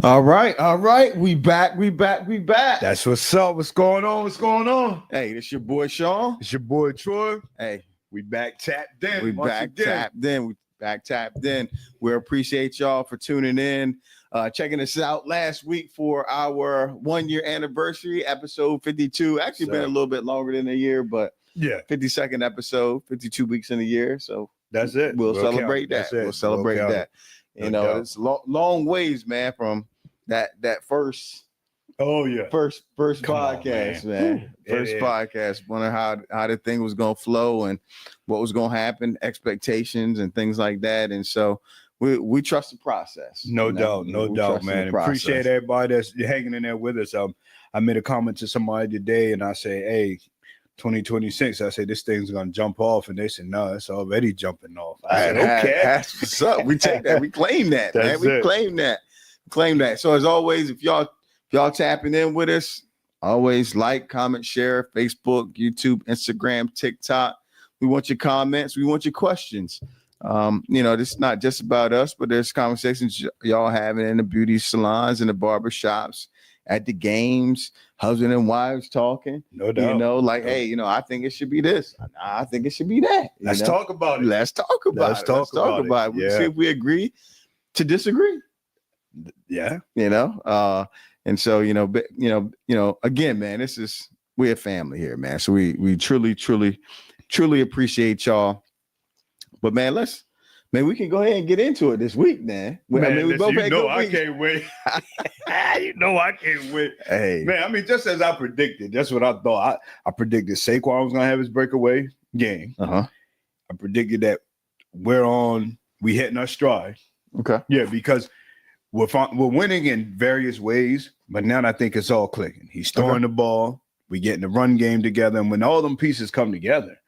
All right. We back. That's what's up. What's going on? What's going on? Hey, this your boy Sean. It's your boy Troy. Hey, We back tapped in. we once back again. tapped in. We appreciate y'all for tuning in, checking us out last week for our 1 year anniversary, episode 52. Actually, been a little bit longer than a year, but Yeah, 52nd episode, 52 weeks in a year. So that's it. we'll count celebrate it. that. That's it. We'll celebrate count that. it. You No know, doubt. it's long ways, man, from that first Oh yeah. first Come on, podcast, man. man. First is. podcast. Wondering how the thing was gonna flow and what was gonna happen, expectations and things like that. And so we trust the process. No you know? doubt, no We doubt, trust in man. the process. Appreciate everybody that's hanging in there with us. I made a comment to somebody today, and I say, "Hey, 2026." I said this thing's gonna jump off, and they said, "No, it's already jumping off." I said, "Okay, That's what's up. We take that. We claim that, man. That's We it. claim that. So as always, if y'all tapping in with us, always like, comment, share, Facebook, YouTube, Instagram, TikTok. We want your comments. We want your questions. This is not just about us, but there's conversations y'all having in the beauty salons, in the barber shops, at the games, husband and wives talking. no doubt." Hey, I think it should be this. I think it should be that. Let's talk about it. Let's talk about Let's it. talk Let's talk about about it. it. We Yeah. see if we agree to disagree. Yeah, And so again, man, we're a family here, man. So we truly appreciate y'all. But man, we can go ahead and get into it this week, man. I can't wait. I can't wait. Hey, Man, I mean, just as I predicted, that's what I thought. I predicted Saquon was gonna have his breakaway game. I predicted that we hitting our stride. Okay. Yeah, because we're winning in various ways, but now I think it's all clicking. He's throwing the ball, we getting the run game together, and when all them pieces come together,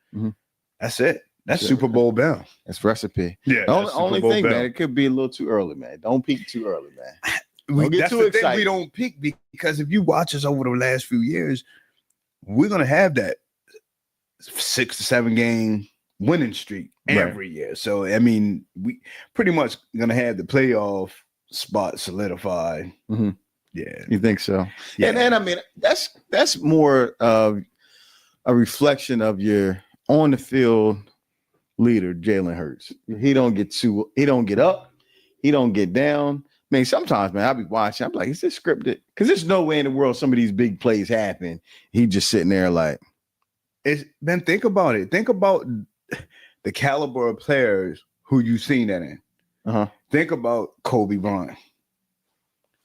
that's it. That's Super Bowl bound. That's recipe. Yeah. The only thing, man, it could be a little too early, man. Don't peak too early, man. Don't get too excited. We don't peak because if you watch us over the last few years, we're gonna have that 6 to 7 game winning streak every year. So I mean, we pretty much gonna have the playoff spot solidified. Yeah, You think so? Yeah. And I mean, that's more of a reflection of your on the field leader, Jalen Hurts. He don't get up, he don't get down. I mean, sometimes, man, I'll be watching. I'm like, is this scripted? Because there's no way in the world some of these big plays happen. He just sitting there like, man, think about it. Think about the caliber of players who you've seen that in. Think about Kobe Bryant.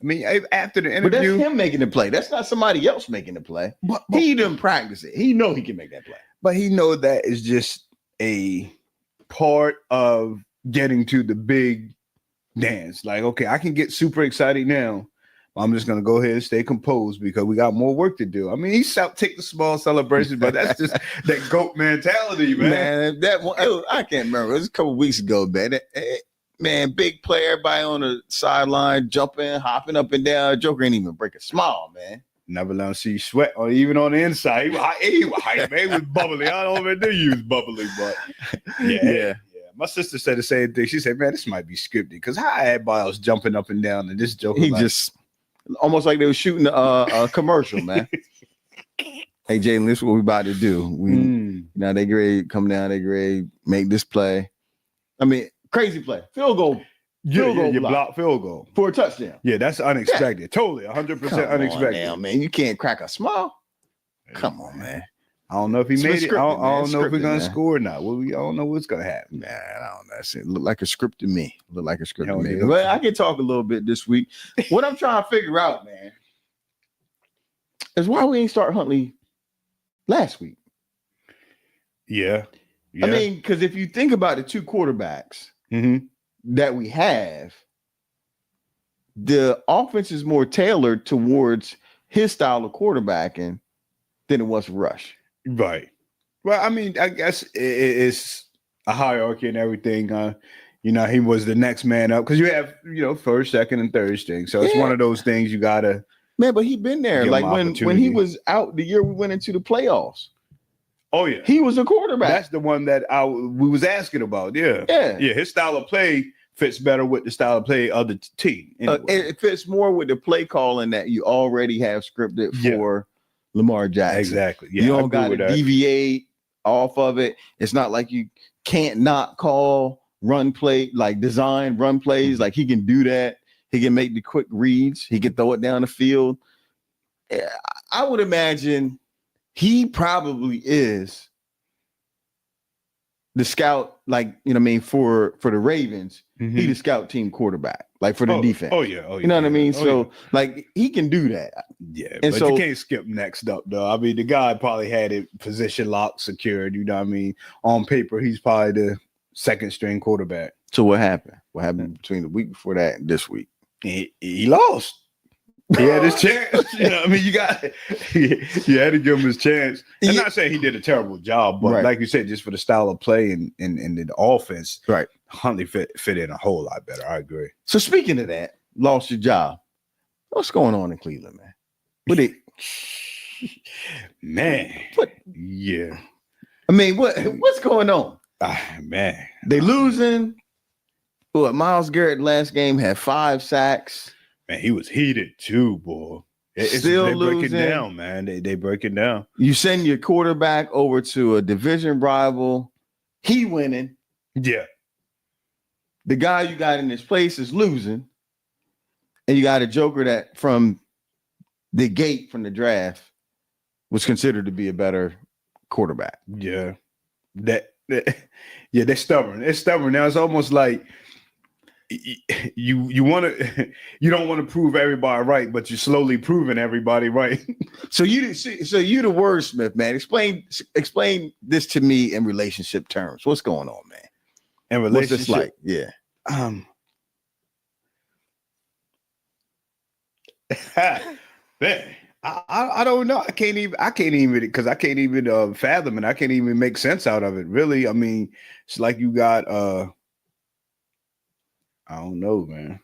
I mean, after the interview, but that's him making the play. That's not somebody else making the play. But he didn't practice it. He know he can make that play. But he know that is just a part of getting to the big dance. Like, okay, I can get super excited now. I'm just gonna go ahead and stay composed because we got more work to do. I mean, take the small celebrations, but that's just that GOAT mentality, man. I can't remember. It was a couple weeks ago, man. Big play, everybody on the sideline, jumping, hopping up and down. Joker ain't even break a smile, man. Never let him see you sweat, or even on the inside. He was hype, man. He was bubbly. I don't even do use bubbly, but yeah. My sister said the same thing. She said, "Man, this might be scripted because how everybody else jumping up and down, and this Joker just almost like they were shooting a commercial, man." Hey, Jalen, this is what we about to do. Now they grade come down. They grade make this play. I mean, crazy play, field goal. You block field goal for a touchdown. Yeah, that's unexpected. Yeah. Totally, 100% unexpected. Now, man, you can't crack a smile. Come on, man. I don't know if he made it. I don't know if we're gonna score or not. I don't know what's gonna happen. Man, I don't know. It looked like a script to me. But I can talk a little bit this week. What I'm trying to figure out, man, is why we ain't start Huntley last week. Yeah. I mean, because if you think about the two quarterbacks that we have, the offense is more tailored towards his style of quarterbacking than it was for Rush. Right. Well, I mean, I guess it's a hierarchy and everything. He was the next man up because you have, first, second, and third string. So it's one of those things you gotta. Man, but he been there. Like when he was out the year we went into the playoffs. Oh yeah, he was a quarterback. That's the one that we was asking about. Yeah. His style of play fits better with the style of play of the team. Anyway. It fits more with the play calling that you already have scripted for Lamar Jackson. Exactly. Yeah, you don't got to deviate off of it. It's not like you can't not call run play, like design run plays. Mm-hmm. Like he can do that. He can make the quick reads. He can throw it down the field. I would imagine he probably is the scout, like, you know what I mean, for the Ravens. Mm-hmm. He the scout team quarterback, like for the defense. Oh yeah. You know what I mean? So like he can do that. Yeah, and but so you can't skip next up though. I mean, the guy probably had it position locked, secured. You know what I mean? On paper, he's probably the second string quarterback. So what happened? What happened between the week before that and this week? He lost. He had his chance. You know, I mean, you had to give him his chance. I'm not saying he did a terrible job, but like you said, just for the style of play and the offense, right? Huntley fit in a whole lot better. I agree. So speaking of that, lost your job. What's going on in Cleveland, man? What it? Man, what? Yeah. I mean, what's going on? Man, they losing. What? Myles Garrett last game had 5 sacks. Man, he was heated too, boy. Still losing. Break it down, man. They break it down. You send your quarterback over to a division rival. He winning. Yeah. The guy you got in his place is losing. And you got a joker that from the gate from the draft was considered to be a better quarterback. Yeah. They're stubborn. It's stubborn. Now it's almost like you want to you don't want to prove everybody right, but you're slowly proving everybody right. So you the wordsmith, man. Explain this to me in relationship terms. What's going on, man? In relationship, what's this like? Yeah. Man, I don't know. I can't even because I can't even fathom it. I can't even make sense out of it. Really, I mean, it's like you got I don't know, man.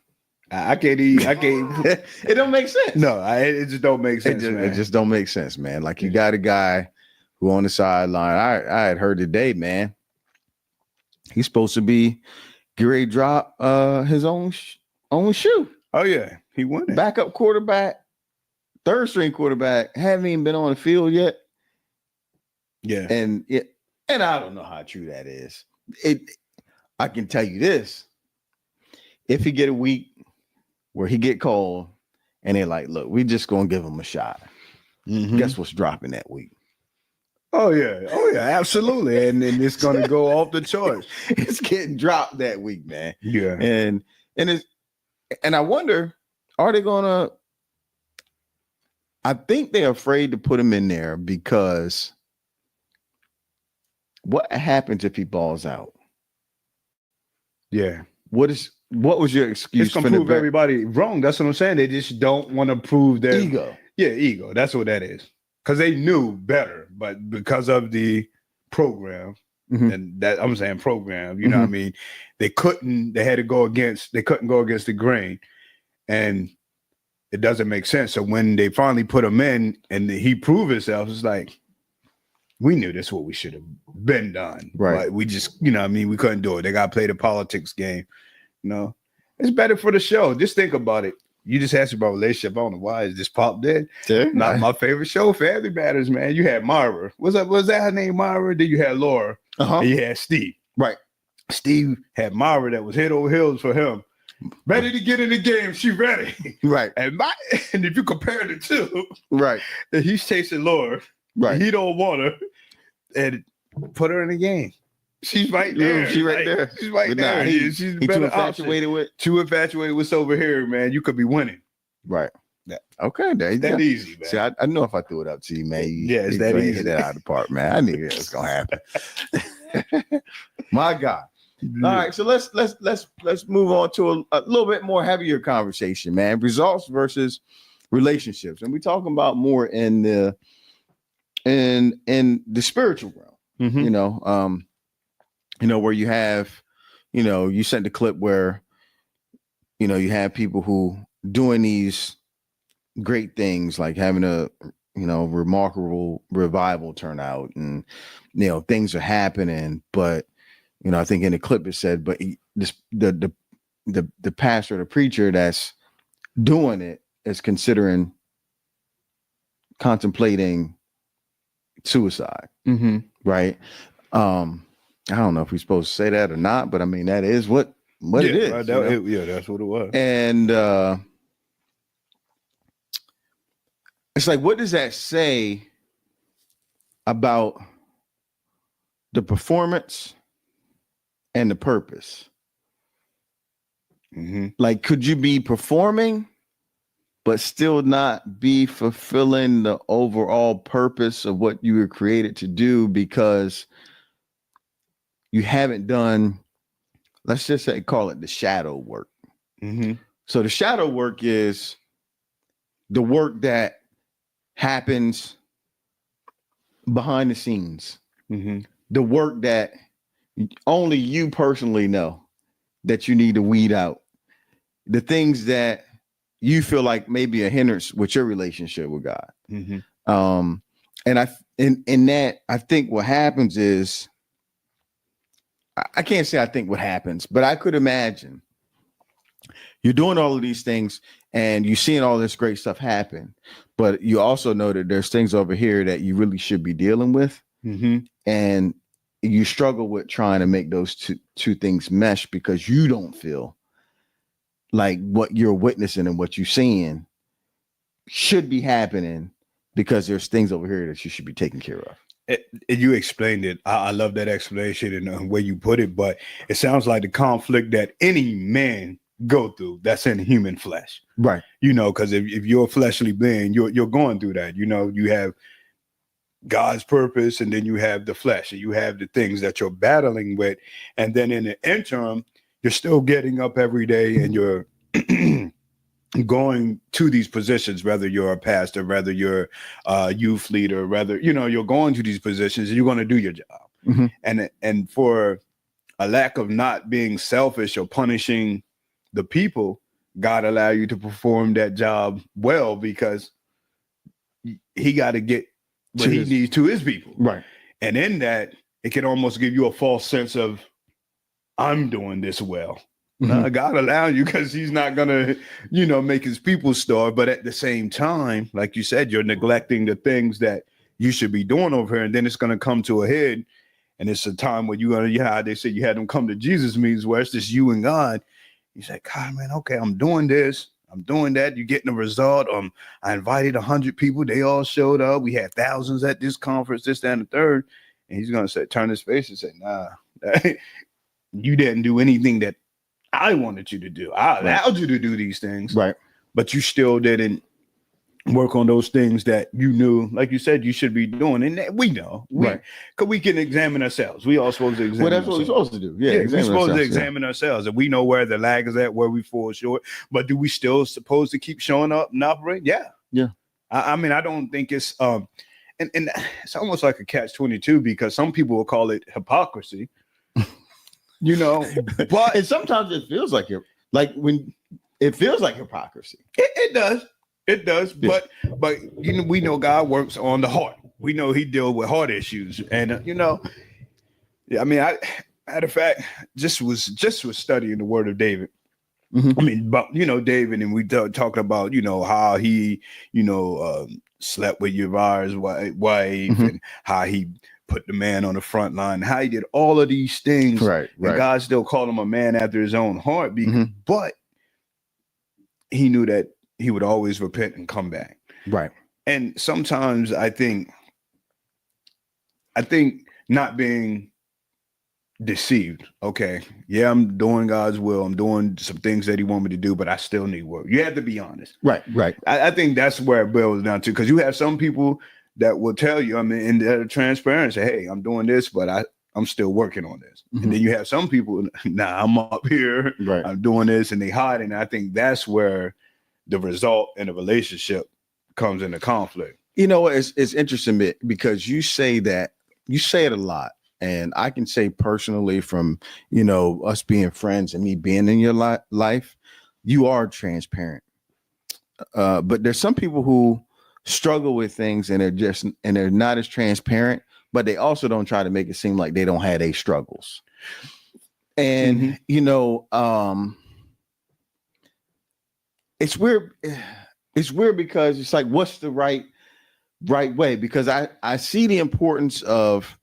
I can't. It don't make sense. No, it just don't make sense. It just don't make sense, man. Like you got a guy who on the sideline. I had heard today, man. He's supposed to be get ready to drop his own shoe. Oh yeah, he won it. Backup quarterback, third string quarterback, haven't even been on the field yet. Yeah, and I don't know how true that is. I can tell you this. If he get a week where he get called and they're like, look, we just gonna give him a shot. Mm-hmm. Guess what's dropping that week? Oh yeah, absolutely. And it's gonna go off the charts. It's getting dropped that week, man. Yeah. And I wonder, are they gonna I think they're afraid to put him in there because what happens if he balls out? Yeah. What was your excuse? It's gonna prove everybody wrong. That's what I'm saying. They just don't want to prove their ego. Yeah, ego. That's what that is. Because they knew better, but because of the program, and that I'm saying program, you know what I mean? They couldn't go against the grain. And it doesn't make sense. So when they finally put him in and he proved himself, it's like, we knew this is what we should have been done. Right. But we just, you know what I mean? We couldn't do it. They got to play the politics game. No, it's better for the show. Just think about it. You just asked about relationship. I don't know why it just popped in. Sure. Not my favorite show, Family Matters, man. You had Myra. Was that her name, Myra? Then you had Laura. And you had Steve. Right. Steve had Myra that was head over heels for him. Ready to get in the game. She ready. Right. And if you compare the two, right, he's chasing Laura. Right. He don't want her. And put her in the game. She's right there. She's right there. She's right there. She's too infatuated with over here, man. You could be winning. Right. Yeah. Okay. That easy, man. See, I know if I threw it up to you, man. It's that easy. Hit that out of the park, man. I knew it was gonna happen. My God. All right, so let's move on to a little bit more heavier conversation, man. Results versus relationships, and we're talking about more in the spiritual realm. Where you have, you sent the clip where, you have people who doing these great things, like having a, remarkable revival turnout, and, things are happening. But, I think in the clip it said, but the the pastor or the preacher that's doing it is contemplating suicide, right? I don't know if we're supposed to say that or not, but I mean that is what it is. Right, that's what it was. And it's like, what does that say about the performance and the purpose? Like, could you be performing but still not be fulfilling the overall purpose of what you were created to do because you haven't done, let's just say, call it the shadow work. So the shadow work is the work that happens behind the scenes, the work that only you personally know that you need to weed out, the things that you feel like maybe a hindrance with your relationship with God. And in that, I think what happens is, I can't say I think what happens, but I could imagine you're doing all of these things and you're seeing all this great stuff happen, but you also know that there's things over here that you really should be dealing with. And you struggle with trying to make those two things mesh because you don't feel like what you're witnessing and what you're seeing should be happening because there's things over here that you should be taking care of. You explained it. I love that explanation and the way you put it, but it sounds like the conflict that any man go through that's in human flesh. Right. Because if you're a fleshly being, you're going through that. You have God's purpose and then you have the flesh and you have the things that you're battling with. And then in the interim, you're still getting up every day and you're going to these positions, whether you're a pastor, whether you're a youth leader, whether, you're going to these positions and you're going to do your job. And for a lack of not being selfish or punishing the people, God allow you to perform that job well because he got to get what he needs to his people. Right. And in that, it can almost give you a false sense of, I'm doing this well. God allow you because he's not going to, make his people starve. But at the same time, like you said, you're neglecting the things that you should be doing over here. And then it's going to come to a head. And it's a time where you're going to, they say you had them come to Jesus meetings where it's just you and God. You say, God, man, okay, I'm doing this. I'm doing that. You're getting a result. I invited 100 people. They all showed up. We had thousands at this conference, this, that, and the third. And he's going to say, turn his face and say, nah, you didn't do anything that I wanted you to do. I allowed you to do these things. Right. But you still didn't work on those things that you knew, like you said, you should be doing. And that we know. Because we can examine ourselves. We all supposed to examine Well, that's what we're supposed to do. Yeah, we're supposed to examine ourselves. And we know where the lag is at, where we fall short. But do we still supposed to keep showing up and operate? Yeah. Yeah. I mean, I don't think it's and it's almost like a catch-22 because some people will call it hypocrisy. But and sometimes it feels like it feels like hypocrisy. It does. Yeah. But we know God works on the heart. We know he deals with heart issues. And I mean, I matter of fact, just was studying the word of David. I mean, but David, and we talking about how he slept with Uriah's wife and how he put the man on the front line, how he did all of these things. Right. And God still called him a man after his own heart. But he knew that he would always repent and come back. Right. And sometimes I think not being deceived. Okay. Yeah, I'm doing God's will. I'm doing some things that he want me to do, but I still need work. You have to be honest. Right. I think that's where it boils down to, because you have some people that will tell you, I mean, in their transparency, hey, I'm doing this, but I'm still working on this. And then you have some people, I'm up here, I'm doing this, and they hide. And I think that's where the result in a relationship comes into conflict. It's interesting because you say it a lot. And I can say personally from, us being friends and me being in your life, you are transparent. But there's some people who struggle with things and they're not as transparent, but they also don't try to make it seem like they don't have any struggles. And, it's weird. It's weird because it's like, what's the right way? Because I see the importance of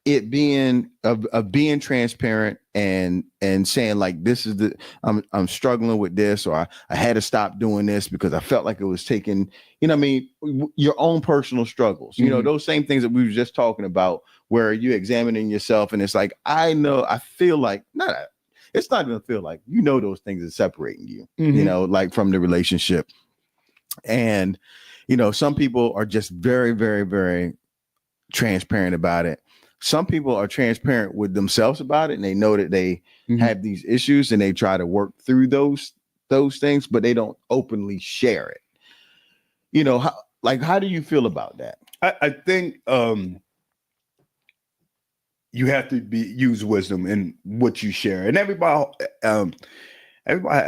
it being of being transparent and saying like, this is I'm struggling with this, or I had to stop doing this because I felt like it was taking, you know what I mean, your own personal struggles, you know, those same things that we were just talking about, where you examining yourself, and it's like, I feel like it's not gonna feel like, you know, those things are separating you, you know, like from the relationship. And you know, some people are just very, very, very transparent about it. Some people are transparent with themselves about it, and they know that they have these issues, and they try to work through those things, but they don't openly share it. You know, how do you feel about that? I think you have to use wisdom in what you share, and everybody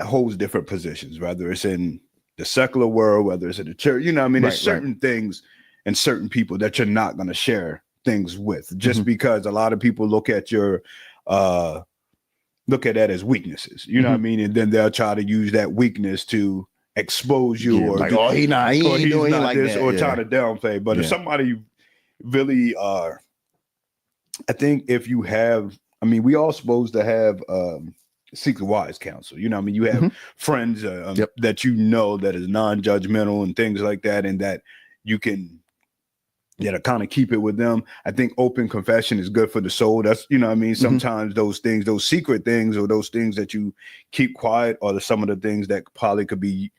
holds different positions, whether it's in the secular world, whether it's in the church. You know, I mean, there's certain things and certain people that you're not going to share things with, just because a lot of people look at that as weaknesses. You know what I mean? And then they'll try to use that weakness to expose you, or like, oh, he's not like this, that, or try to downplay. But if somebody really I think if you have, I mean, we all supposed to have seek the wise counsel. You know what I mean? You have friends that you know that is non-judgmental and things like that, and that you can kind of keep it with them. I think open confession is good for the soul. That's, you know what I mean? Sometimes those things, those secret things, or those things that you keep quiet, are some of the things that probably could be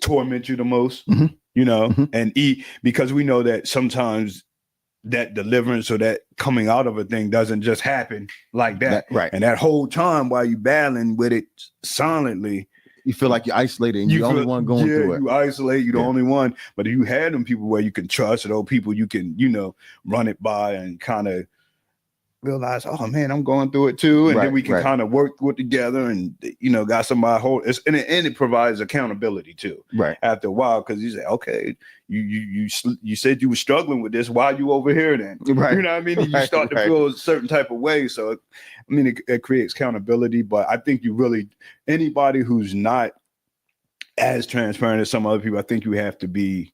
torment you the most, you know, and because we know that sometimes that deliverance or that coming out of a thing doesn't just happen like that. Right. And that whole time while you battling with it silently, you feel like you're isolated and you're the only one going through it. You isolate, you're the only one. But if you had them people where you can trust, or those people you can, you know, run it by and kind of realize, oh man, I'm going through it too. And then we can kind of work together, and, you know, got somebody and it provides accountability too. Right. After a while, because you say, okay, you said you were struggling with this. Why are you over here then? Right. You know what I mean? And you start to feel a certain type of way. So, I mean, it creates accountability. But I think anybody who's not as transparent as some other people, I think you have to be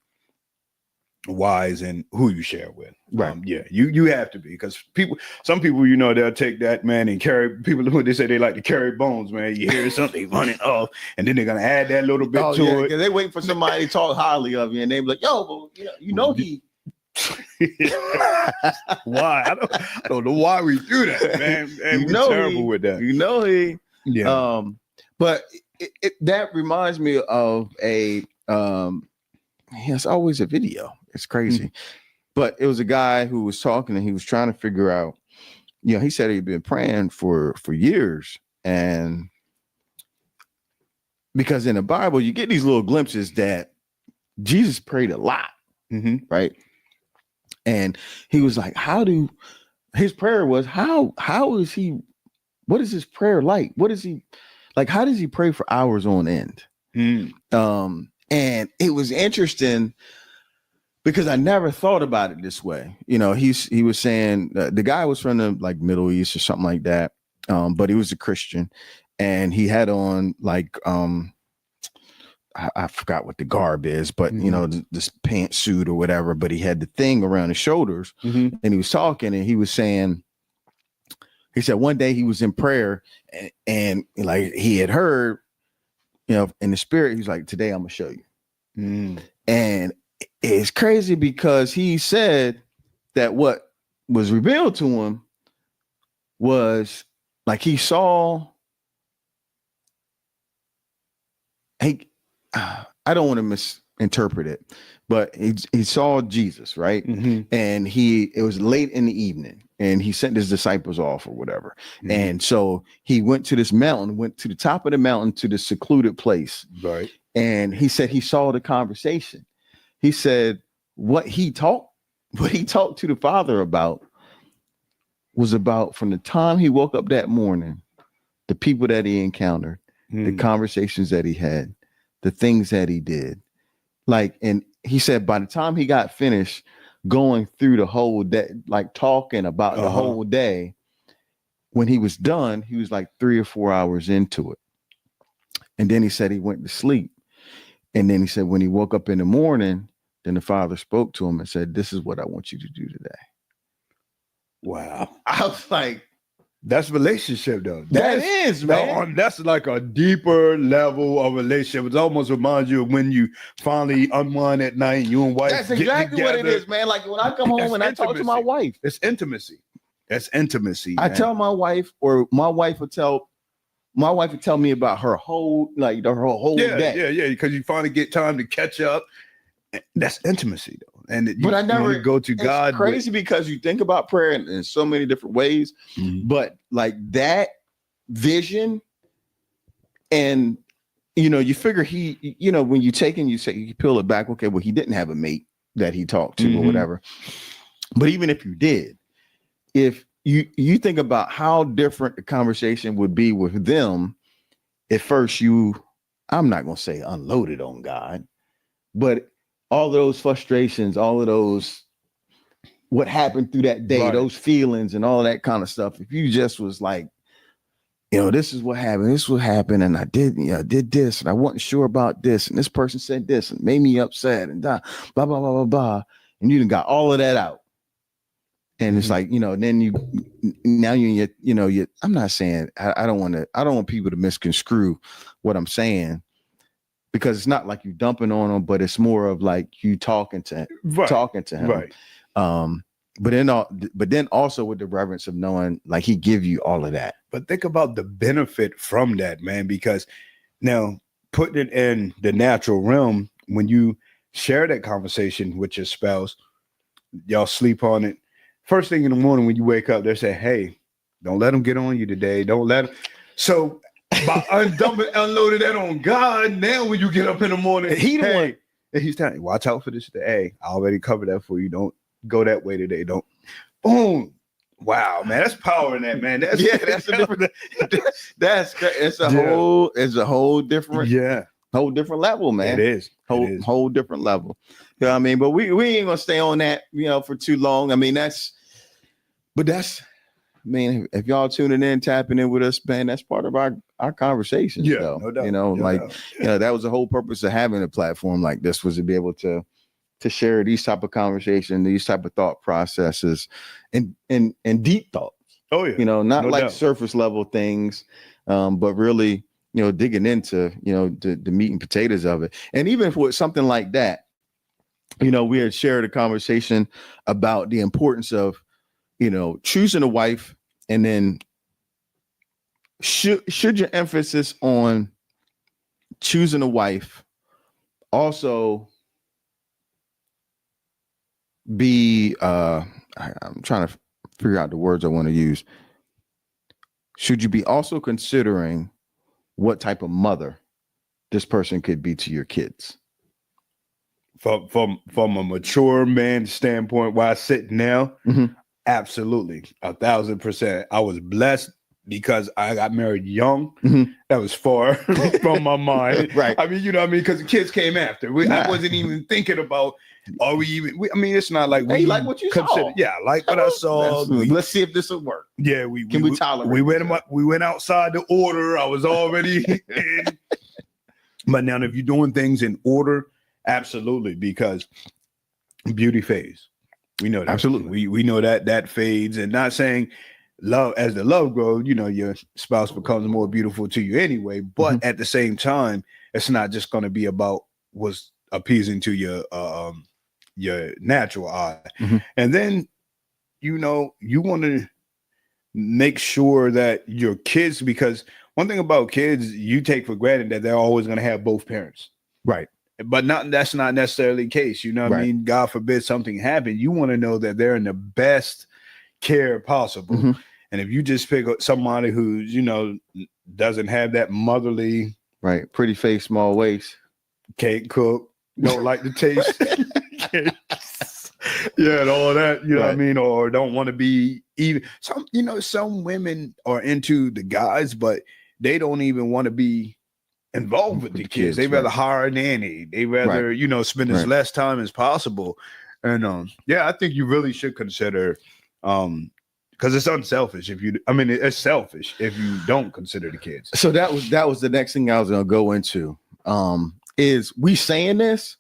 wise in who you share with. Right. You have to be, because some people, you know, they'll take that, man, and carry people who they say they like to carry bones, man. You hear something running off, and then they're gonna add that little bit to it, because they wait for somebody to talk highly of you, and they be like, yo, well, you know he why? I don't know why we do that, man. And we're terrible with that. You know he. Yeah. But that reminds me of it's always a video. It's crazy. But it was a guy who was talking, and he was trying to figure out, you know, he said he'd been praying for years. And because in the Bible, you get these little glimpses that Jesus prayed a lot. Right. And he was like, his prayer was, how is he, what is his prayer like? What is he like? How does he pray for hours on end? And it was interesting, because I never thought about it this way. You know, he was saying the guy was from the like Middle East or something like that, but he was a Christian, and he had on like I forgot what the garb is, but you know, this pantsuit or whatever. But he had the thing around his shoulders, and he was talking, and he was saying, he said one day he was in prayer, and like he had heard, you know, in the spirit, he's like, today I'm gonna show you. And it's crazy, because he said that what was revealed to him was like, he saw, I don't want to misinterpret it, but he saw Jesus, right? And it was late in the evening, and he sent his disciples off or whatever. And so he went to this mountain, went to the top of the mountain, to the secluded place. Right. And he said he saw the conversation. He said what he talked to the Father about was about, from the time he woke up that morning, the people that he encountered, the conversations that he had, the things that he did. Like, and he said by the time he got finished going through the whole day, like talking about the whole day, when he was done, he was like 3 or 4 hours into it. And then he said he went to sleep. And then he said when he woke up in the morning, then the father spoke to him and said, "This is what I want you to do today." Wow. I was like, that's relationship though. That is, man. That's like a deeper level of relationship. It almost reminds you of when you finally unwind at night and you and wife. That's exactly what it is, man. Like when I come home and I talk to my wife. It's intimacy. That's intimacy. I tell my wife, or my wife would tell me about her whole day. Yeah. Because you finally get time to catch up. That's intimacy though. And but I never go to God. It's crazy because you think about prayer in so many different ways, but like that vision, and you figure he, when you take and you say you peel it back, okay, well, he didn't have a mate that he talked to or whatever. But even if you did, if you think about how different the conversation would be with them, at first I'm not gonna say unloaded on God, but all of those frustrations, all of those, what happened through that day, those feelings and all that kind of stuff. If you just was like, this is what happened, and I did this, and I wasn't sure about this, and this person said this and made me upset, and blah, blah, blah, blah, blah. And you done got all of that out. And it's like, then I'm not saying, I don't want people to misconstrue what I'm saying, because it's not like you dumping on him, but it's more of like you talking to him. Right. But then also with the reverence of knowing, like, he give you all of that. But think about the benefit from that, man, because now putting it in the natural realm, when you share that conversation with your spouse, y'all sleep on it. First thing in the morning when you wake up, they say, "Hey, don't let them get on you today. Don't let them." So by unloading that on God, now when you get up in the morning, and he's telling you, "Watch out for this today. Hey, I already covered that for you. Don't go that way today. Don't." Boom. Wow, man, that's power in that, man. That's a different. It's a whole different. Whole different level, man. It is. Whole different level. You know what I mean? But we ain't gonna stay on that, for too long. I mean, if y'all tuning in, tapping in with us, man, that's part of our conversations. Yeah, though. No doubt. That was the whole purpose of having a platform like this, was to be able to share these type of conversations, these type of thought processes, and deep thoughts. Oh yeah. Not like surface level things, but really, digging into, the meat and potatoes of it. And even with something like that, we had shared a conversation about the importance of, choosing a wife, and then should your emphasis on choosing a wife also be, I'm trying to figure out the words I want to use. Should you be also considering what type of mother this person could be to your kids? From a mature man standpoint, where I sit now, absolutely, 1,000%. I was blessed because I got married young. That was far from my mind. Right. I mean, because the kids came after. I wasn't even thinking about. It's not like we like what you saw. Yeah, I like what I saw. Let's see if this will work. Yeah, we tolerate. We went outside the order. I was already in. But now, if you're doing things in order, absolutely, because beauty fades. We know that. Absolutely. We know that fades, and not saying love, as the love grows, your spouse becomes more beautiful to you anyway. But at the same time, it's not just going to be about what's appeasing to your natural eye. And then, you want to make sure that your kids, because one thing about kids, you take for granted that they're always going to have both parents. Right. But that's not necessarily the case. What I mean? God forbid something happen. You want to know that they're in the best care possible. And if you just pick up somebody who, doesn't have that motherly, right, pretty face, small waist, can't cook, don't like the taste, and all that, you know what I mean, or don't want to be even. Some women are into the guys, but they don't even want to be involved with the kids. They rather hire a nanny. They rather, spend as less time as possible. And I think you really should consider because it's unselfish if you. I mean, it's selfish if you don't consider the kids. So that was the next thing I was gonna go into. Is we saying this,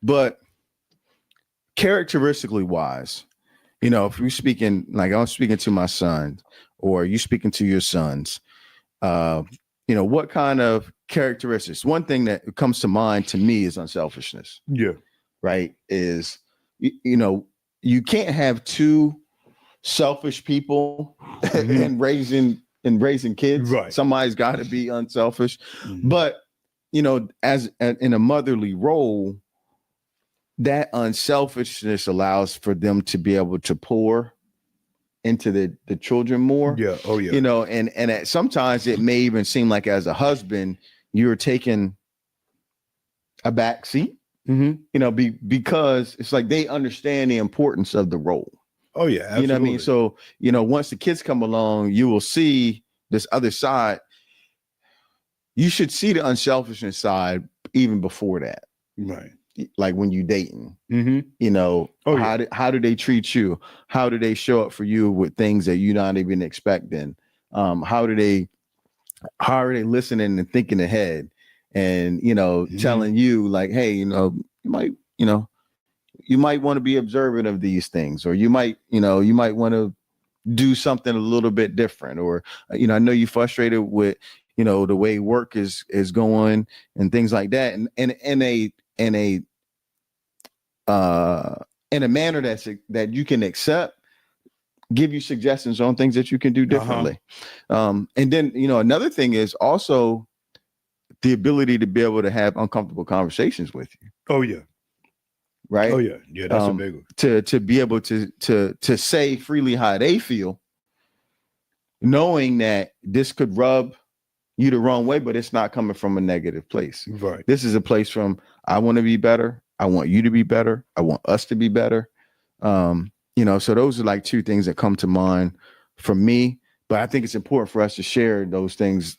but characteristically wise, if you're speaking like I'm speaking to my son, or you speaking to your sons, what kind of characteristics? One thing that comes to mind to me is unselfishness. Yeah. Right. Is you can't have two selfish people in raising kids. Right. Somebody's got to be unselfish. But as in a motherly role, that unselfishness allows for them to be able to pour into the children more. Yeah. Oh yeah. And sometimes it may even seem like as a husband you're taking a back seat. Because it's like they understand the importance of the role. Oh yeah, absolutely. You know what I mean? So, once the kids come along, you will see this other side. You should see the unselfishness side even before that. Right. Like when you dating, yeah. how do they treat you? How do they show up for you with things that you're not even expecting? How are they listening and thinking ahead? And telling you like, hey, you might want to be observant of these things, or you might want to do something a little bit different, or I know you're frustrated with the way work is going and things like that, and in a manner that you can accept, give you suggestions on things that you can do differently. And then another thing is also the ability to be able to have uncomfortable conversations with you. Oh yeah. Right. Oh yeah. Yeah. That's a big one. To be able to say freely how they feel, knowing that this could rub you the wrong way, but it's not coming from a negative place. Right. This is a place from, I want to be better. I want you to be better. I want us to be better. So those are like two things that come to mind for me, but I think it's important for us to share those things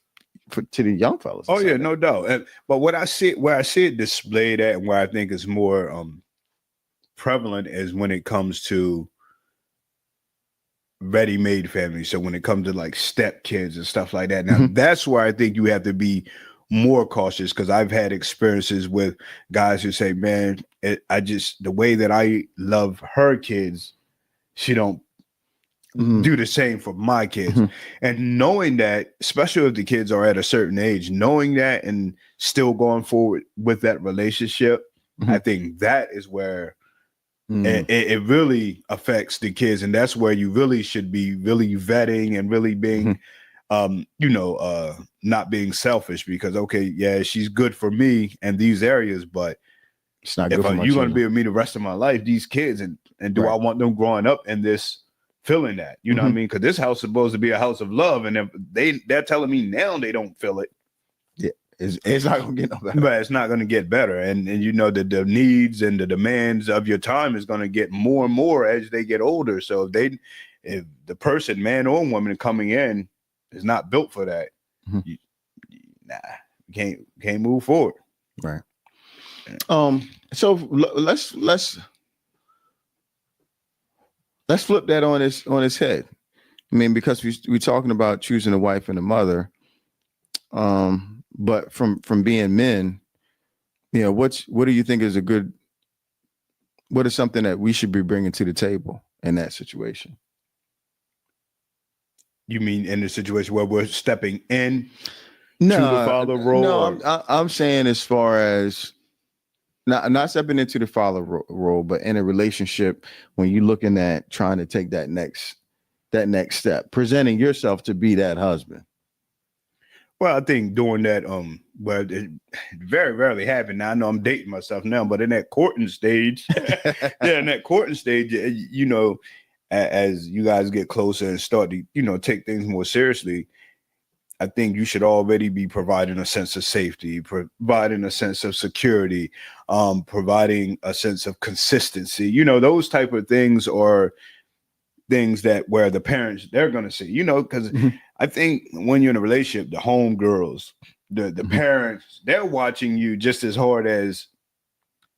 to the young fellas. Oh yeah, no doubt. But where I see it displayed at, and where I think is more prevalent is when it comes to ready-made families. So when it comes to like step kids and stuff like that, now that's where I think you have to be more cautious, because I've had experiences with guys who say, man, the way that I love her kids, she don't do the same for my kids. And knowing that, especially if the kids are at a certain age, knowing that and still going forward with that relationship, I think that is where it really affects the kids. And that's where you really should be really vetting and really being not being selfish, because okay, yeah, she's good for me in these areas, but it's not good for my you're going to children. be with me the rest of my life, these kids, and do I want them growing up in this feeling that, what I mean? Because this house is supposed to be a house of love, and if they're telling me now they don't feel it, it's not gonna get no better. But it's not going to get better, and that the needs and the demands of your time is going to get more and more as they get older. So if the person, man or woman, coming in is not built for that, you can't move forward. Right. So let's flip that on its head. I mean, because we're talking about choosing a wife and a mother, but from being men, what do you think is what is something that we should be bringing to the table in that situation? You mean in the situation where we're stepping in to the father role? No, I'm saying as far as not stepping into the father role, but in a relationship, when you're looking at trying to take that next step, presenting yourself to be that husband. Well, I think doing that, well, it very rarely happen. Now I know I'm dating myself now, but in that courting stage, as you guys get closer and start to, take things more seriously, I think you should already be providing a sense of safety, providing a sense of security, providing a sense of consistency. Those type of things are things that where the parents, they're going to see, because I think when you're in a relationship, the home girls, the parents, they're watching you just as hard as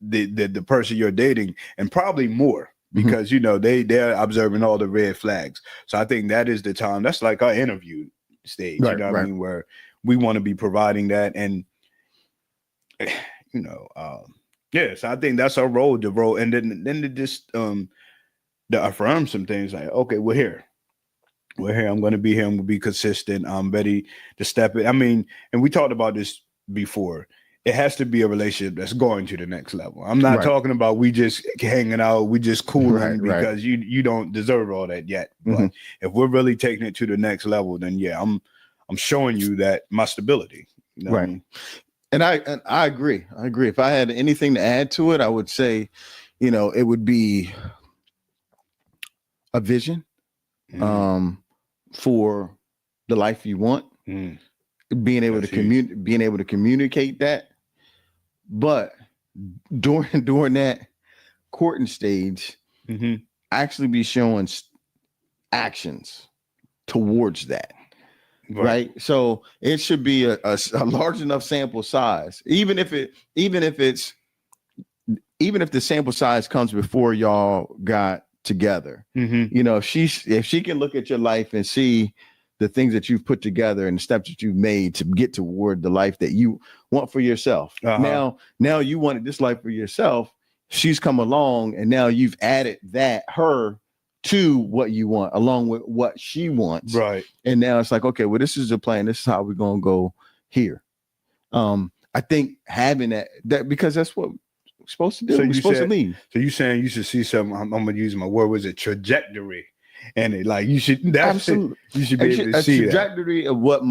the person you're dating, and probably more. because they're observing all the red flags. So I think that is the time. That's like our interview stage, Right, you know what right. I mean, where we want to be providing that, and so I think that's our role to roll, and then to just to affirm some things like, okay, we're here. I'm going to be here. I'm going to be consistent. I'm ready to step in. I mean, and we talked about this before. It has to be a relationship that's going to the next level. I'm not Right. talking about we just hanging out, we just cooling Right, right. because you don't deserve all that yet. Mhm. But if we're really taking it to the next level, then yeah, I'm showing you that my stability. You know what I Right. mean? And I agree. I agree. If I had anything to add to it, I would say, it would be a vision for the life you want, being able That's to being able to communicate that. But during that courting stage, actually be showing actions towards that. Right. So it should be a large enough sample size, even if the sample size comes before y'all got together. If she can look at your life and see the things that you've put together and the steps that you've made to get toward the life that you want for yourself. Now you wanted this life for yourself. She's come along and now you've added her to what you want along with what she wants. Right. And now it's like, okay, well, this is the plan. This is how we're going to go here. I think having that because that's what we're supposed to do. We're supposed to lead. So you saying you should see something, I'm going to use my word, was it trajectory? And it like, you should, absolutely, you should be able to see a trajectory of what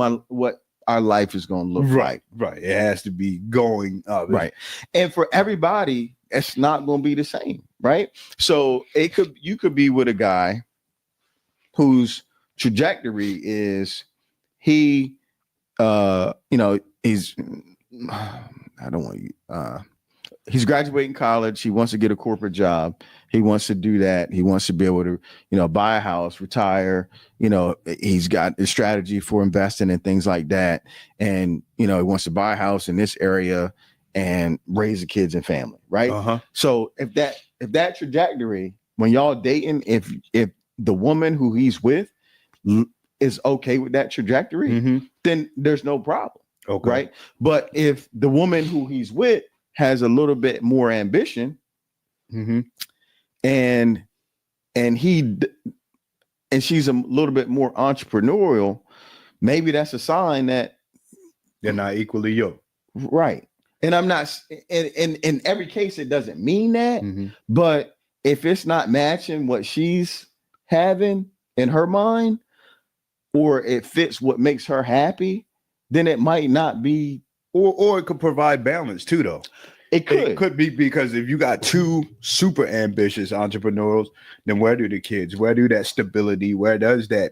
our life is going to look like. Right. It has to be going up. Right. And for everybody, it's not going to be the same. Right. So you could be with a guy whose trajectory is he's he's graduating college. He wants to get a corporate job. He wants to do that. He wants to be able to, buy a house, retire. He's got a strategy for investing and things like that. And, he wants to buy a house in this area and raise the kids and family. Right. So if that trajectory, when y'all dating, if the woman who he's with is okay with that trajectory, then there's no problem. Okay. Right. But if the woman who he's with has a little bit more ambition, and she's a little bit more entrepreneurial, maybe that's a sign that they're not equally yoked. Right. And I'm not in every case, it doesn't mean that, but if it's not matching what she's having in her mind, or it fits what makes her happy, then it might not be. Or it could provide balance too, though. It could be because if you got two super ambitious entrepreneurs, then where do the kids? Where do that stability? Where does that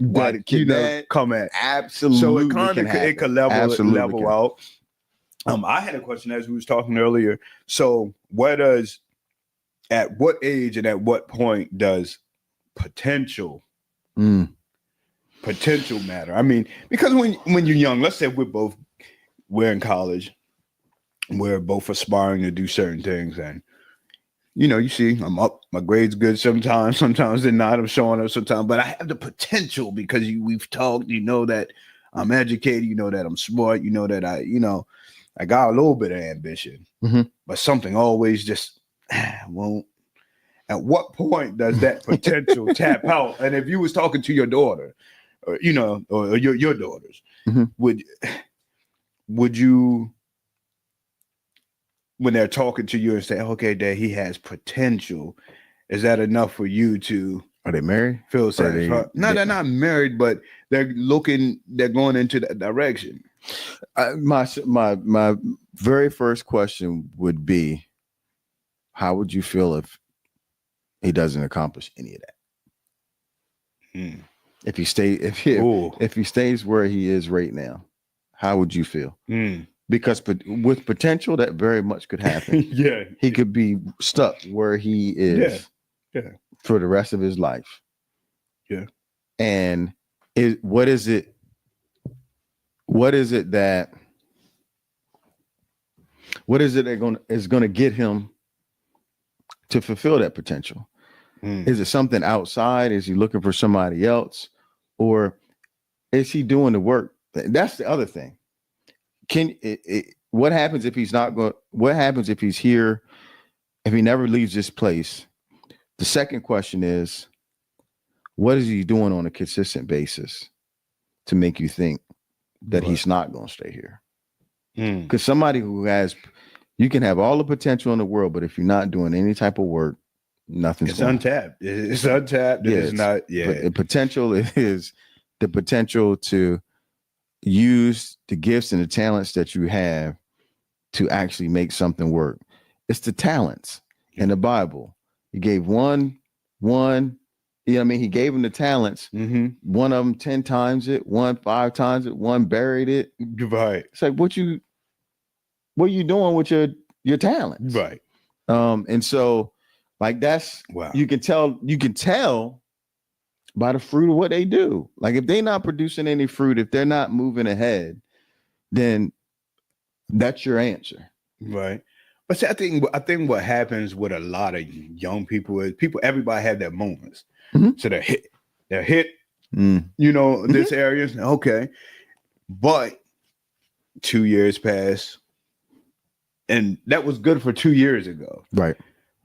come at? Absolutely. So it could level out. Yeah. I had a question as we was talking earlier. So at what age and at what point does potential matter? I mean, because when you're young, let's say we're in college, we're both aspiring to do certain things, and you see, I'm up, my grades good sometimes they're not. I'm showing up sometimes, but I have the potential because we've talked. That I'm educated. That I'm smart. That I got a little bit of ambition, but something always just won't. At what point does that potential tap out? And if you was talking to your daughter, or your daughters, would you, when they're talking to you and say, okay, Dad, he has potential, is that enough for you to? Are they married? Feel satisfied? No, they're not married, but they're going into that direction. My very first question would be, how would you feel if he doesn't accomplish any of that? If he stays where he is right now, how would you feel? Because with potential, that very much could happen. Yeah, he could be stuck where he is for the rest of his life. Yeah, and what is it that is going to get him to fulfill that potential? Is it something outside? Is he looking for somebody else? Or is he doing the work? That's the other thing. What happens if he's not going? What happens if he's here? If he never leaves this place? The second question is, what is he doing on a consistent basis to make you think that he's not going to stay here? Because somebody who has, you can have all the potential in the world, but if you're not doing any type of work, nothing's it's untapped. It's untapped. Yeah, it's not. Yeah, but the potential is the potential to use the gifts and the talents that you have to actually make something work. It's the talents in the Bible. He gave one, you know what I mean? He gave him the talents. One of them 10 times it, one 5 times it, one buried it. Right. It's like, what you doing with your talents? Right. And so like that's you can tell by the fruit of what they do. Like if they're not producing any fruit, if they're not moving ahead, then that's your answer. Right. But see, I think what happens with a lot of young people is everybody have their moments. So they're hit, you know, this area. Okay. But 2 years pass. And that was good for 2 years ago. Right.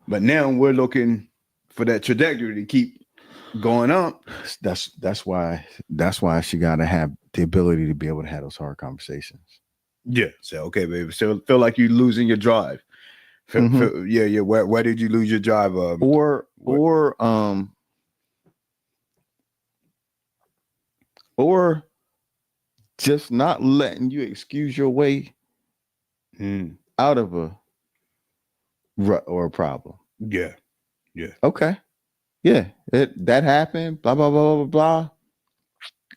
But now we're looking for that trajectory to keep going up. That's why she gotta have the ability to be able to have those hard conversations. Yeah. So okay, baby. So feel like you're losing your drive. Yeah. Where did you lose your drive? Or just not letting you excuse your way out of a rut or a problem. Yeah. Yeah. Okay. Yeah. That happened. Blah blah blah blah blah.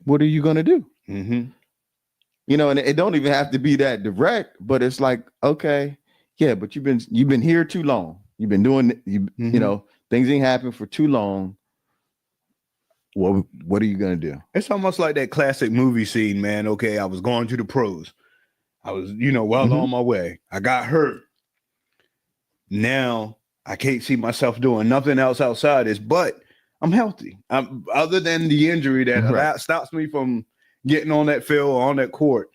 What are you gonna do? You know, and it don't even have to be that direct, but it's like, okay, yeah, but you've been here too long. You've been doing you know, things ain't happened for too long. What are you gonna do? It's almost like that classic movie scene, man. Okay, I was going to the pros. I was, on my way. I got hurt. Now I can't see myself doing nothing else outside this, but I'm healthy. Other than the injury that stops me from getting on that field or on that court.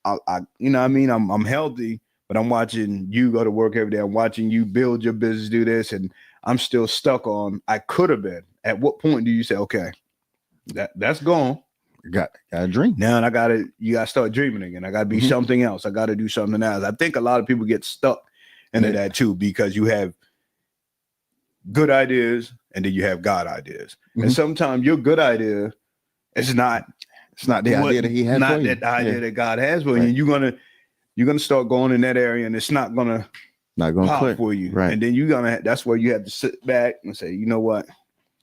I you know what I mean? I'm healthy, but I'm watching you go to work every day. I'm watching you build your business, do this, and I'm still stuck on I could have been. At what point do you say, okay, that's gone? Got a dream. Now you gotta start dreaming again. I gotta be something else. I gotta do something else. I think a lot of people get stuck into that too, because you have good ideas and then you have God ideas. And sometimes your good idea is not the idea that he has not for you. that idea that God has for you. You're gonna start going in that area and it's not gonna pop click for you. Right. And then that's where you have to sit back and say, you know what?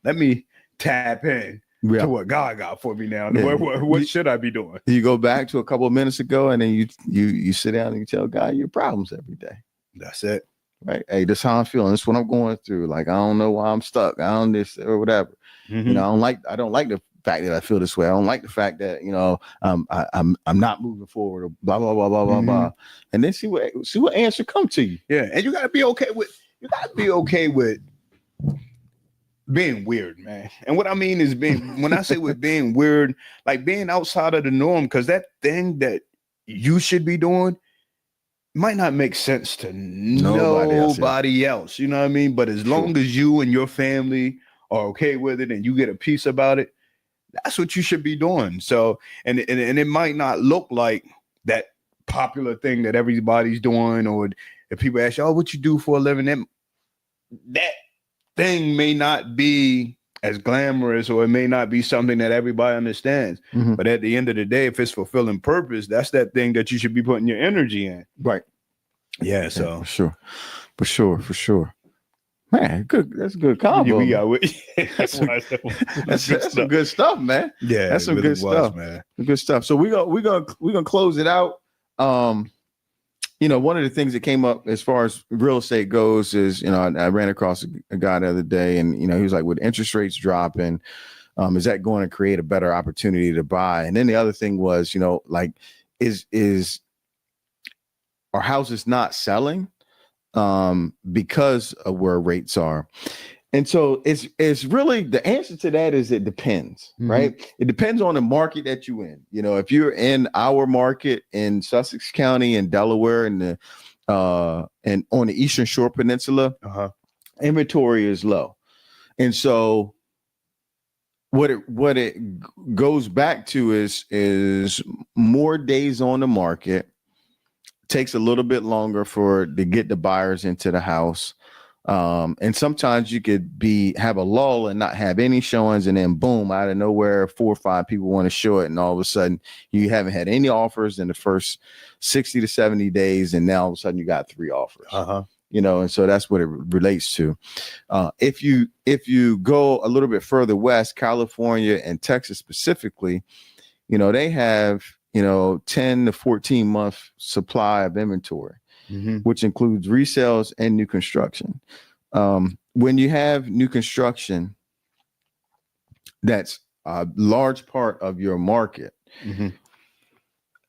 Let me tap in to what God got for me now. Yeah. What should I be doing? You go back to a couple of minutes ago and then you sit down and you tell God your problems every day. That's it. Right. Hey, this is how I'm feeling. This is what I'm going through. Like, I don't know why I'm stuck. I don't this or whatever. You know, I don't like the fact that I feel this way. I don't like the fact that, I'm not moving forward or blah, blah, blah, blah, blah, blah. And then see what answer come to you. Yeah. And you gotta be okay with being weird, man. And what I mean is when I say with being weird, like being outside of the norm, because that thing that you should be doing might not make sense to nobody else. You know what I mean? But as long as you and your family are okay with it and you get a piece about it, that's what you should be doing. So, and it might not look like that popular thing that everybody's doing, or if people ask you, oh, what you do for a living, that thing may not be as glamorous, or it may not be something that everybody understands. But at the end of the day, if it's fulfilling purpose, that's that thing that you should be putting your energy in. Right. Yeah. So for sure. Man, good. That's a good combo. That's some good stuff, man. Yeah, that's some good stuff, man. Good stuff. So we're gonna close it out. One of the things that came up as far as real estate goes is, I ran across a guy the other day, and he was like, with interest rates dropping, is that going to create a better opportunity to buy? And then the other thing was, like, is our houses not selling because of where rates are? And so it's really the answer to that is it depends, right? It depends on the market that you in. You know, if you're in our market in Sussex County and Delaware and the and on the Eastern Shore Peninsula, inventory is low. And so what it goes back to is more days on the market, takes a little bit longer to get the buyers into the house. And sometimes you could have a lull and not have any showings, and then boom, out of nowhere, 4 or 5 people want to show it, and all of a sudden you haven't had any offers in the first 60 to 70 days, and now all of a sudden you got 3 offers. You know, and so that's what it relates to. If you go a little bit further west, California and Texas specifically, you know, they have 10 to 14 month supply of inventory. Which includes resales and new construction. When you have new construction, that's a large part of your market.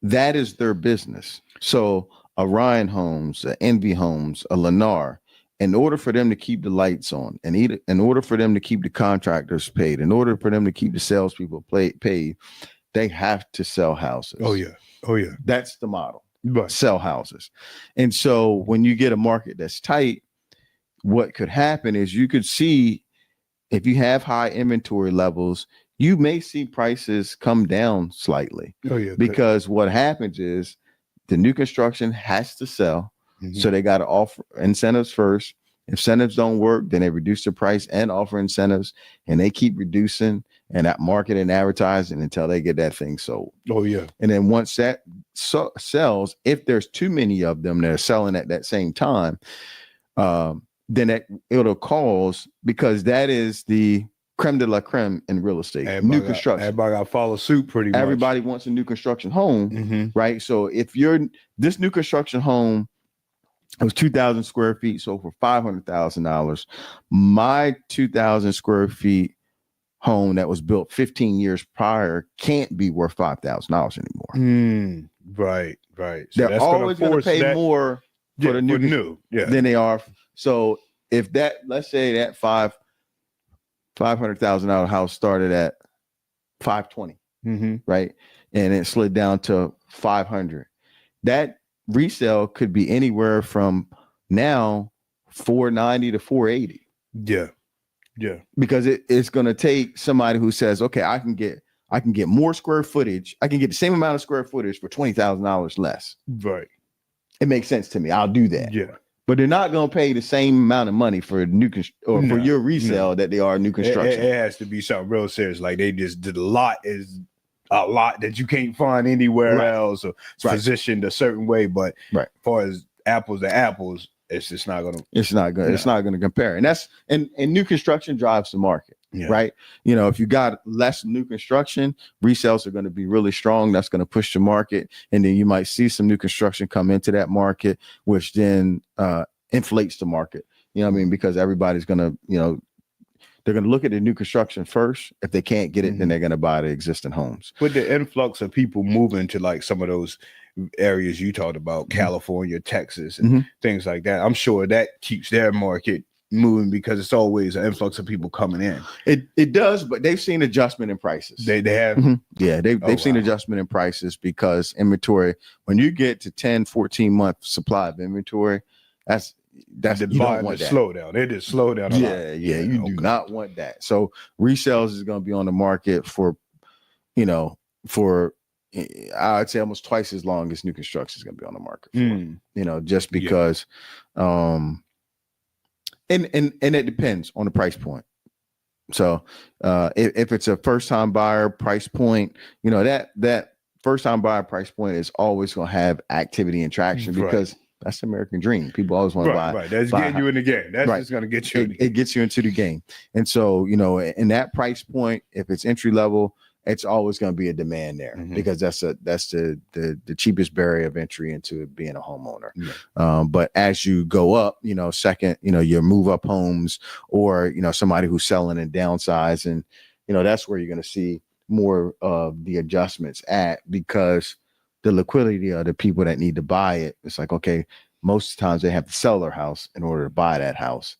That is their business. So a Ryan Homes, a Envy Homes, a Lennar, in order for them to keep the lights on, and in order for them to keep the contractors paid, in order for them to keep the salespeople paid, they have to sell houses. Oh yeah. That's the model. Right. Sell houses. And so when you get a market that's tight, what could happen is you could see, if you have high inventory levels, you may see prices come down slightly. Oh yeah. Because what happens is the new construction has to sell. So they got to offer incentives first. If incentives don't work, then they reduce the price and offer incentives, and they keep reducing and that market and advertising until they get that thing sold. Oh yeah. And then once that sells, if there's too many of them that are selling at that same time, then it'll cause, because that is the creme de la creme in real estate. New construction. Everybody got to follow suit pretty much. Everybody wants a new construction home, right? So if this new construction home, it was 2,000 square feet, so for $500,000, my 2,000 square feet home that was built 15 years prior can't be worth $5,000 anymore. Right. So they're always going to pay more for the new than they are. So if let's say that $500,000 house started at 520, right, and it slid down to 500, that resale could be anywhere from now 490 to 480. Yeah. Because it's going to take somebody who says, okay, I can get more square footage. I can get the same amount of square footage for $20,000 less. Right. It makes sense to me. I'll do that. Yeah. But they're not going to pay the same amount of money for for your resale that they are new construction. It has to be something real serious. Like they just did a lot that you can't find anywhere else, or it's positioned a certain way. But as far as apples to apples, it's just not gonna. It's not gonna. It's not gonna compare. And that's and new construction drives the market, right? You know, if you got less new construction, resales are going to be really strong. That's going to push the market, and then you might see some new construction come into that market, which then inflates the market. You know what I mean? Because everybody's gonna, they're going to look at the new construction first. If they can't get it, then they're going to buy the existing homes. With the influx of people moving to like some of those areas you talked about, California, Texas, and things like that, I'm sure that keeps their market moving, because it's always an influx of people coming in. It does, but they've seen adjustment in prices. They have? Yeah, they've seen adjustment in prices, because inventory, when you get to 10, 14 month supply of inventory, that's the you don't want that. Slow down. They just slow down a lot. You do not want that. So resales is going to be on the market for I'd say almost twice as long as new construction is going to be on the market for, just because and it depends on the price point. So if it's a first time buyer price point, that first time buyer price point is always going to have activity and traction, because that's the American dream. People always want to buy. Right. That's getting you in the game. That's just going to get you. It gets you into the game. And so, in that price point, if it's entry level, it's always going to be a demand there, because that's the cheapest barrier of entry into being a homeowner. But as you go up, second, your move up homes, or, somebody who's selling and downsizing, that's where you're going to see more of the adjustments because the liquidity of the people that need to buy it, it's like, okay, most times they have to sell their house in order to buy that house.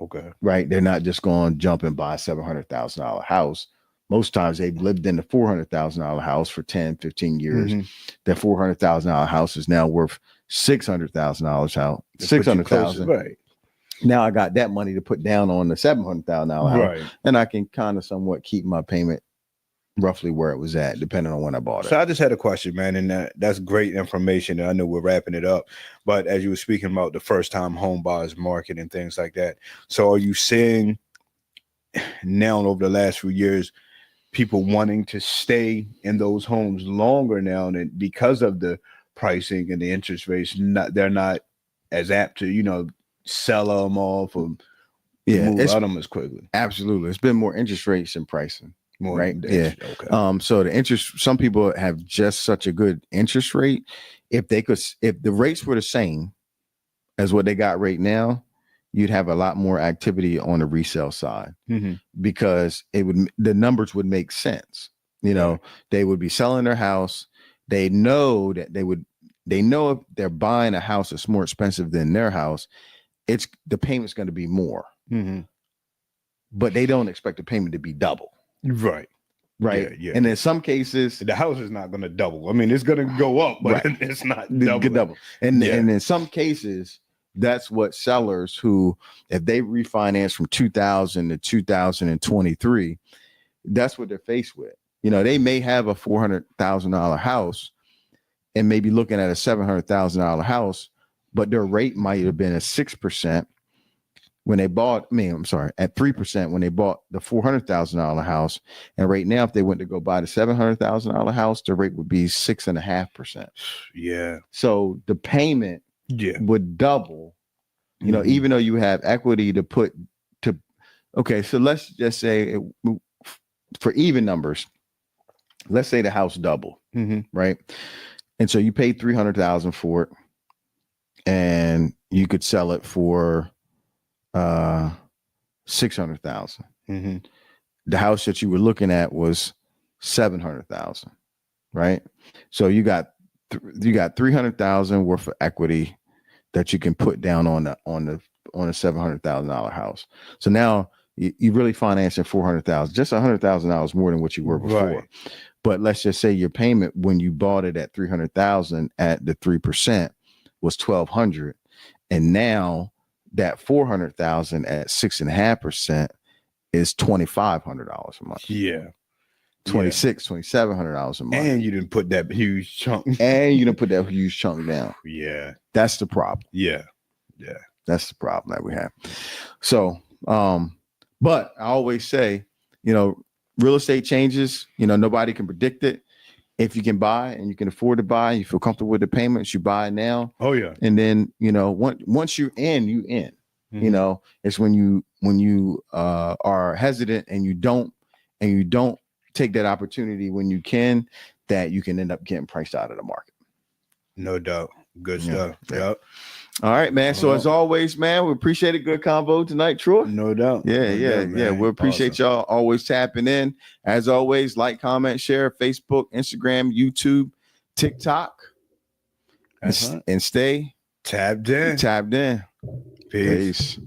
Okay. right? They're not just going to jump and buy a $700,000 house. Most times they've lived in a $400,000 house for 10, 15 years. Mhm. That $400,000 house is now worth $600,000 out. To put you 600,000. closer, right? Now I got that money to put down on the $700,000 house, Right. and I can kind of somewhat keep my payment roughly where it was at, depending on when I bought it. So I just had a question, man, and that's great information. I know we're wrapping it up, but as you were speaking about the first-time home buyers market and things like that, so are you seeing now over the last few years people wanting to stay in those homes longer now, and because of the pricing and the interest rates, they're not as apt to sell them off or move out of them as quickly? Absolutely, it's been more interest rates than pricing. More right. Yeah. Okay. So the interest, some people have just such a good interest rate. If the rates were the same as what they got right now, you'd have a lot more activity on the resale side, because the numbers would make sense. They would be selling their house. They know that they know if they're buying a house that's more expensive than their house, the payment's going to be more, but they don't expect the payment to be double. Right. Yeah. And in some cases, the house is not going to double. I mean, it's going to go up, but it's not double. And in some cases, that's what sellers who, if they refinance from 2000 to 2023, that's what they're faced with. They may have a $400,000 house and maybe looking at a $700,000 house, but their rate might have been at 6%. When they bought, at 3% when they bought the $400,000 house. And right now, if they went to go buy the $700,000 house, the rate would be 6.5%. Yeah. So the payment would double, even though you have equity to put to. Okay. So let's just say for even numbers, let's say the house double, right? And so you paid $300,000 for it and you could sell it for $600,000. The house that you were looking at was $700,000, right? So you got $300,000 worth of equity that you can put down on a $700,000 house. So now you really financing $400,000, just $100,000 more than what you were before. Right. But let's just say your payment when you bought it at $300,000 at the 3% was $1,200, and now that $400,000 at 6.5% is $2,500 a month. Yeah. $2,700 a month. And you didn't put that huge chunk. Down. Yeah. That's the problem. Yeah. That's the problem that we have. So, but I always say, real estate changes, nobody can predict it. If you can buy and you can afford to buy, you feel comfortable with the payments, you buy now. Oh yeah. And then, once you're in, you in. It's when you are hesitant and you don't take that opportunity when you can, that you can end up getting priced out of the market. No doubt. Good stuff. Yep. All right, man. So as always, man, we appreciate a good convo tonight, Troy. No doubt. Yeah. We appreciate y'all always tapping in. As always, like, comment, share, Facebook, Instagram, YouTube, TikTok, and stay tapped in. Peace.